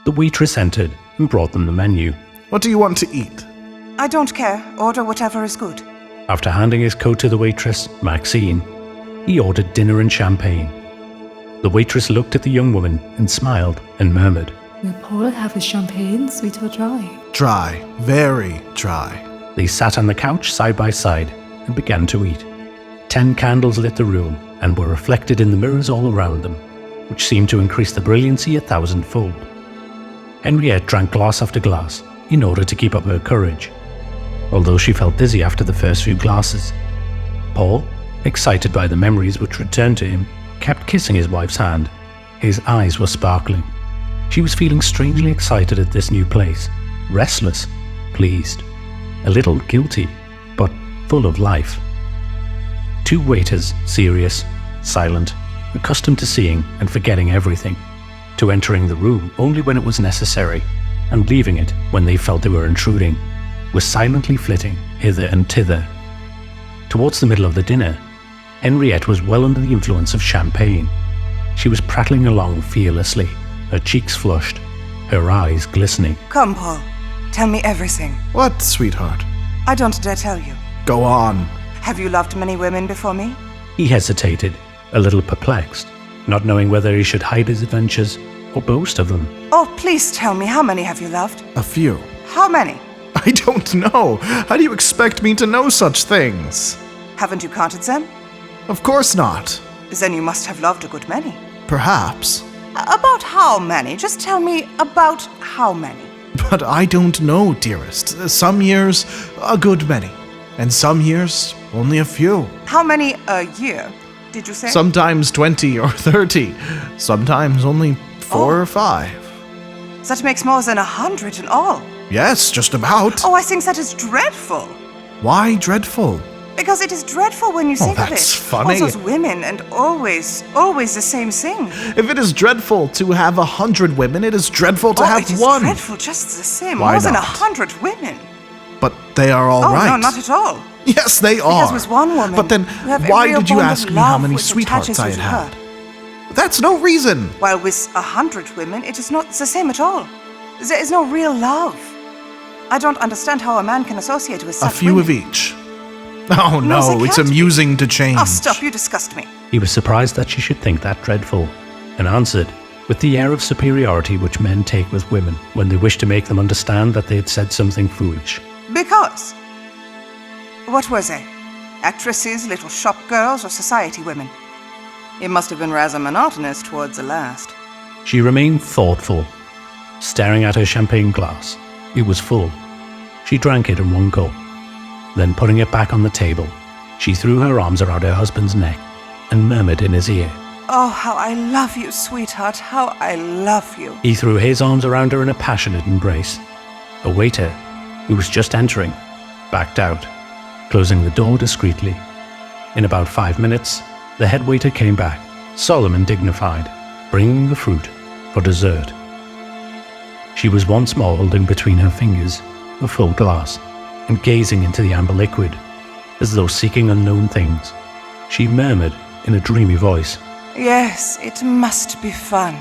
The waitress entered and brought them the menu. What do you want to eat? I don't care. Order whatever is good. After handing his coat to the waitress, Maxine, he ordered dinner and champagne. The waitress looked at the young woman and smiled and murmured, Will Paul have his champagne, sweet or dry? Dry. Very dry. They sat on the couch side by side and began to eat. 10 candles lit the room and were reflected in the mirrors all around them, which seemed to increase the brilliancy 1,000-fold. Henriette drank glass after glass in order to keep up her courage, although she felt dizzy after the first few glasses. Paul, excited by the memories which returned to him, kept kissing his wife's hand. His eyes were sparkling. She was feeling strangely excited at this new place, restless, pleased, a little guilty, but full of life. 2 waiters, serious, silent, accustomed to seeing and forgetting everything, to entering the room only when it was necessary, and leaving it when they felt they were intruding, were silently flitting hither and thither. Towards the middle of the dinner, Henriette was well under the influence of champagne. She was prattling along fearlessly, her cheeks flushed, her eyes glistening. Come, Paul. Tell me everything. What, sweetheart? I don't dare tell you. Go on. Have you loved many women before me? He hesitated, a little perplexed, not knowing whether he should hide his adventures or boast of them. Oh, please tell me, how many have you loved? A few. How many? I don't know. How do you expect me to know such things? Haven't you counted them? Of course not. Then you must have loved a good many. Perhaps. About how many? Just tell me about how many. But I don't know, dearest. Some years, a good many. And some years, only a few. How many a year, did you say? Sometimes 20 or 30. Sometimes only 4 or 5. That makes more than 100 in all. Yes, just about. Oh, I think that is dreadful. Why dreadful? Because it is dreadful when you think of it. That's funny. All those women and always the same thing. If it is dreadful to have 100 women, it is dreadful to have it is one. dreadful just the same. Why more than not? 100 women. But they are all right. Oh, no, not at all. Yes, they are. Because with one woman, But then, you have a why real did you bond of ask me how love many which sweethearts attaches I you had to had? That's no reason. While with 100 women, it is not the same at all. There is no real love. I don't understand how a man can associate with A such few women. of each. Oh No, no, they it's can't be. amusing to change. Oh, stop, you disgust me. He was surprised that she should think that dreadful, and answered, with the air of superiority which men take with women when they wish to make them understand that they had said something foolish. Because. What were they? Actresses, little shop girls, or society women? It must have been rather monotonous towards the last. She remained thoughtful, staring at her champagne glass. It was full. She drank it in one gulp. Then, putting it back on the table, she threw her arms around her husband's neck and murmured in his ear. Oh, how I love you, sweetheart, how I love you. He threw his arms around her in a passionate embrace. A waiter, who was just entering, backed out, closing the door discreetly. In about 5 minutes, the head waiter came back, solemn and dignified, bringing the fruit for dessert. She was once more holding between her fingers a full glass and gazing into the amber liquid, as though seeking unknown things. She murmured in a dreamy voice, Yes, it must be fun.